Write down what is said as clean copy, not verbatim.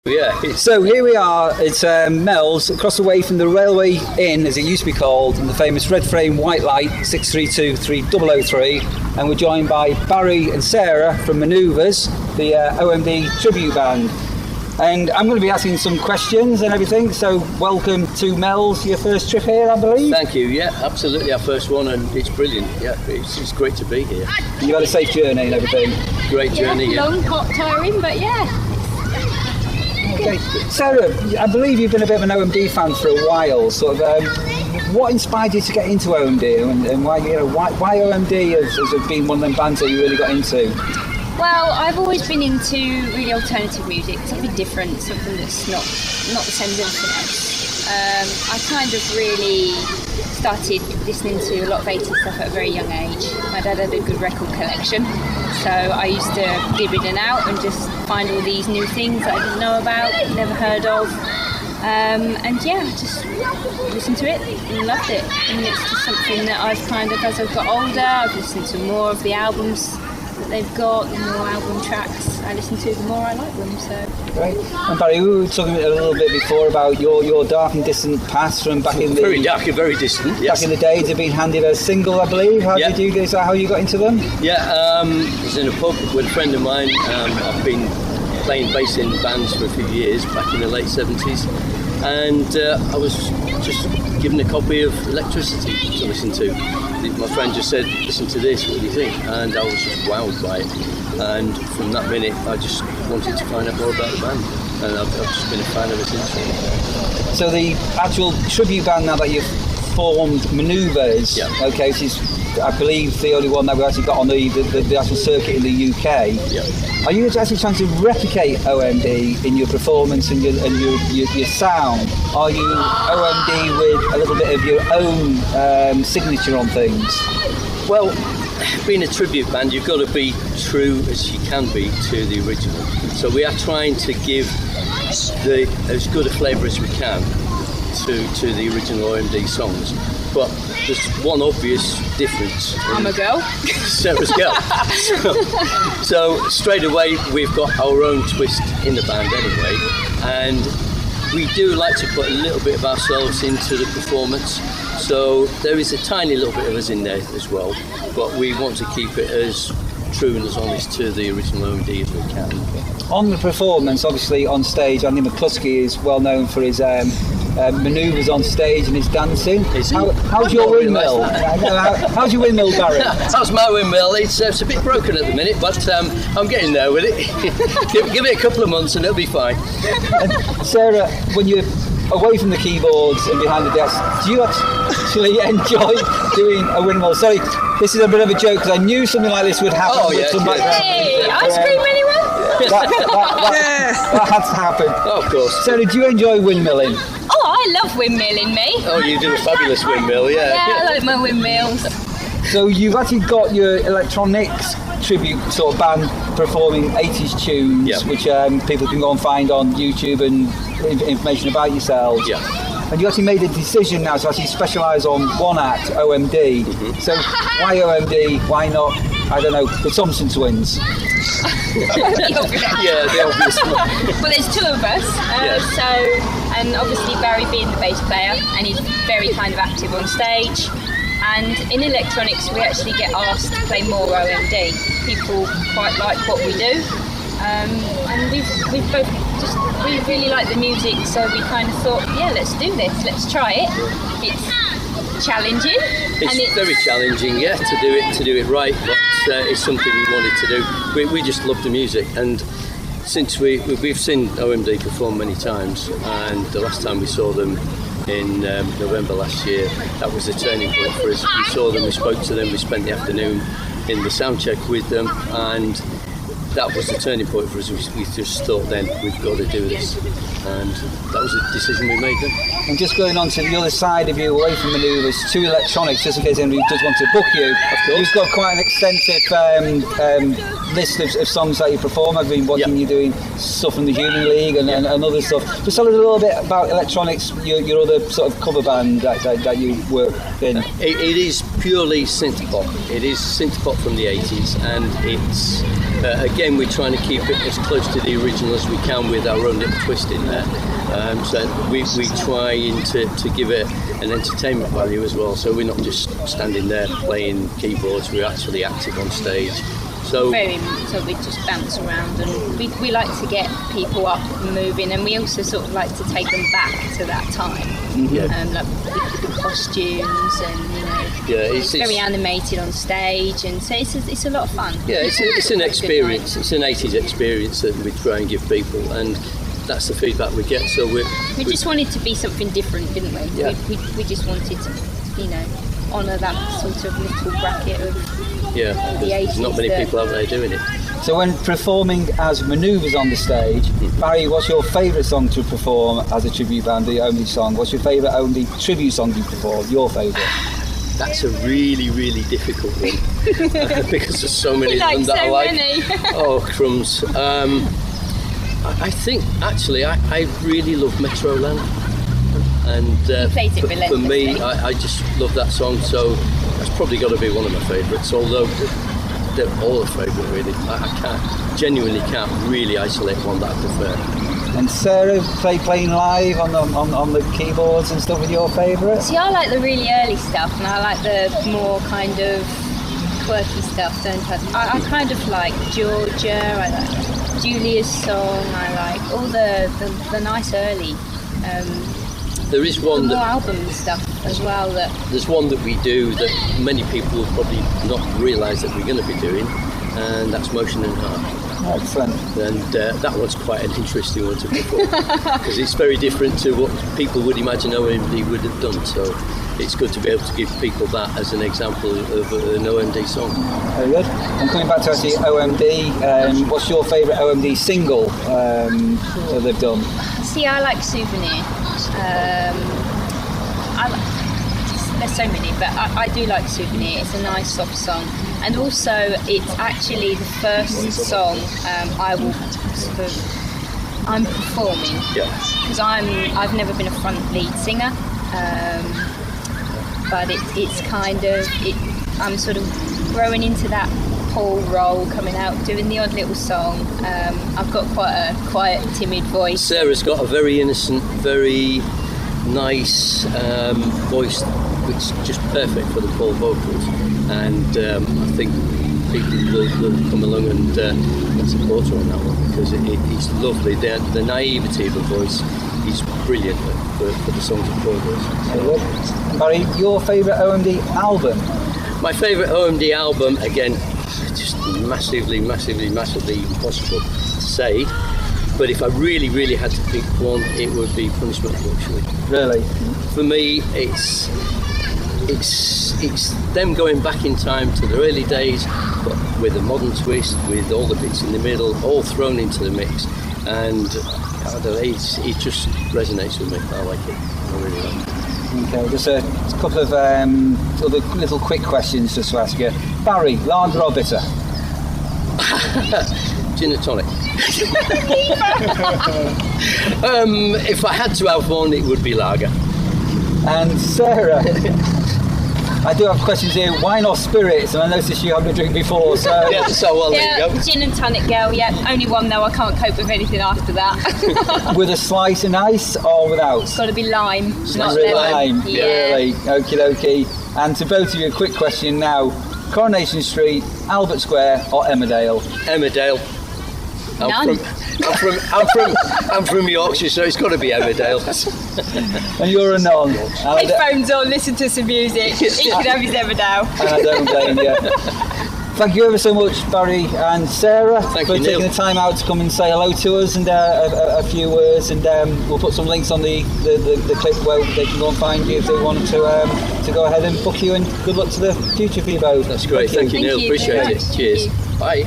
Yeah. So here we are, it's Mel's, across the way from the Railway Inn, as it used to be called, and the famous red frame white light 632-3003, and we're joined by Barry and Sarah from Manoeuvres, the OMD tribute band. And I'm going to be asking some questions and everything, so welcome to Mel's, your first trip here, I believe? Thank you, yeah, absolutely, our first one, and it's brilliant, yeah, it's great to be here. You had a safe journey and everything? Great journey, yeah. Long, hot, tiring, but yeah. Okay. Sarah, I believe you've been a bit of an OMD fan for a while. Sort of, what inspired you to get into OMD, and why OMD has been one of them bands that you really got into? Well, I've always been into really alternative music, something different, something that's not the same as everything else. I kind of really started listening to a lot of 80s stuff at a very young age. My dad had a good record collection, so I used to dip in and out and just find all these new things that I didn't know about, never heard of. And yeah, I just listened to it and loved it. And it's just something that I've kind of, as I've got older, I've listened to more of the albums that they've got, the more album tracks I listen to, the more I like them. So great. And Barry, we were talking a little bit before about your dark and distant past from back in the very dark and very distant. Yes. Back in the days, they've been handed a single, I believe. How did you guys? How you got into them? Yeah, I was in a pub with a friend of mine. I've been playing bass in bands for a few years, back in the late 70s, and I was just given a copy of Electricity to listen to. My friend just said, listen to this, what do you think? And I was just wowed by it. And from that minute, I just wanted to find out more about the band. And I've just been a fan ever since. So the actual tribute band now that you've formed, Manoeuvres, okay, which is, I believe, the only one that we actually got on the actual circuit in the UK. Yeah. Are you actually trying to replicate OMD in your performance and your sound? Are you OMD with a little bit of your own signature on things? Well, being a tribute band, you've got to be true as you can be to the original. So we are trying to give as good a flavour as we can to the original OMD songs. But there's one obvious difference. I'm a girl. Sarah's girl. So straight away we've got our own twist in the band anyway, and we do like to put a little bit of ourselves into the performance. So there is a tiny little bit of us in there as well, but we want to keep it as true and as honest to the original OMD as we can. On the performance, obviously on stage, Andy McCluskey is well known for his manoeuvres on stage and his dancing. How's your windmill? How's your windmill, Barry? How's my windmill? It's a bit broken at the minute, but I'm getting there with it. give it a couple of months and it'll be fine. And Sarah, when you're away from the keyboards and behind the desk, do you actually enjoy doing a windmill? Sorry, this is a bit of a joke because I knew something like this would happen. Oh, yeah. Hey, ice cream, anyone? That had to happen. Oh, of course. Sarah, do you enjoy windmilling? Oh, I love windmilling, me. Oh, you do a fabulous windmill, yeah. Yeah, I like my windmills. So you've actually got your electronics tribute sort of band performing 80s tunes, which people can go and find on YouTube and information about yourselves. Yeah. And you actually made a decision now to actually specialise on one act, OMD. Mm-hmm. So why OMD? Why not, I don't know, the Thompson Twins? Yeah, the obvious one. Well, there's two of us, and obviously Barry being the bass player, and he's very kind of active on stage. And in electronics, we actually get asked to play more OMD. People quite like what we do, and we really like the music, so we kind of thought, let's do this, let's try it. It's challenging. It's very challenging, to do it right, but it's something we wanted to do. We just love the music, and since we've seen OMD perform many times, and the last time we saw them in November last year, that was a turning point for us. We saw them, we spoke to them, we spent the afternoon in the sound check with them, and that was the turning point for us. We just thought then, we've got to do this, and that was a decision we made then. And just going on to the other side of you, away from Manoeuvres, to electronics, just in case anybody does want to book you, you've got quite an extensive list of songs that you perform. I've been watching you doing stuff from the Human League and other stuff. Just tell us a little bit about electronics, your other sort of cover band that you work in. It is purely synth pop. It is synth pop from the 80s, and it's Again, we're trying to keep it as close to the original as we can with our own little twist in there. So we try to give it an entertainment value as well. So we're not just standing there playing keyboards, we're actually active on stage. So we just bounce around, and we like to get people up and moving, and we also sort of like to take them back to that time. Like with the costumes, and it's very animated on stage, and so it's a lot of fun. Yeah, it's an experience. It's an 80s experience that we try and give people, and that's the feedback we get. So we just wanted to be something different, didn't we? Yeah. We just wanted to, honour that sort of little bracket of the 80s. There's not many people out there doing it. So when performing as Manoeuvres on the stage, Barry, what's your favourite song to perform as a tribute band, the OMD song? What's your favourite OMD tribute song you perform, your favourite? That's a really, really difficult one because there's so many of them that I like. Many. Oh, crumbs. I think, actually, I really love Metroland. And for me, I just love that song, so that's probably got to be one of my favourites, although they're all a favourite, really. I genuinely can't really isolate one that I prefer. And Sarah, playing live on the keyboards and stuff with your favourite? See, I like the really early stuff, and I like the more kind of quirky stuff, don't I? I kind of like Georgia, I like Julia's song, I like all the nice early there is one more album stuff as well. There's one that we do that many people will probably not realise that we're going to be doing, and that's Motion and Heart. Excellent. And that one's quite an interesting one to perform because it's very different to what people would imagine OMD would have done. So it's good to be able to give people that as an example of an OMD song. Very good. And coming back to actually OMD, what's your favourite OMD single that they've done? See, I like Souvenir. There's so many, but I do like Souvenir. It's a nice soft song, and also it's actually the first song I'm performing. Because I've never been a front lead singer, but it's kind of I'm sort of growing into that whole role, coming out doing the odd little song. I've got quite a quiet, timid voice. Sarah's got a very innocent, very nice voice, which is just perfect for the full vocals, and I think people will come along and support her on that one because it's lovely. The naivety of the voice is brilliant for the songs and progress. Barry, your favourite OMD album? My favourite OMD album, again, just massively impossible to say, but if I really had to pick one, it would be Punishment of Luxury. Really? For me, it's them going back in time to the early days, but with a modern twist, with all the bits in the middle, all thrown into the mix, and I don't know, it just resonates with me. I like it. I really like it. Okay, just a couple of other little quick questions just to ask you. Barry, lager or bitter? Gin and tonic. If I had to have one, it would be lager. And Sarah, I do have questions here. Wine or spirits? And I noticed you haven't drink before, so... There you go. Gin and tonic, girl, only one though, I can't cope with anything after that. With a slice and ice or without? It's got to be lime, not Really lemon. lime, really. Okie dokie. And to both of you, a quick question now. Coronation Street, Albert Square or Emmerdale? Emmerdale. None. I'm from Yorkshire, so it's got to be Emmerdale. And you're a non. Headphones on, listen to some music. He can have his Emmerdale. And I don't blame you. Thank you ever so much, Barry and Sarah, for taking the time out to come and say hello to us and a few words. And we'll put some links on the clip where they can go and find you if they want to go ahead and book you. And good luck to the future for you both. That's great. Thank you, Neil. Appreciate it. Cheers. Bye.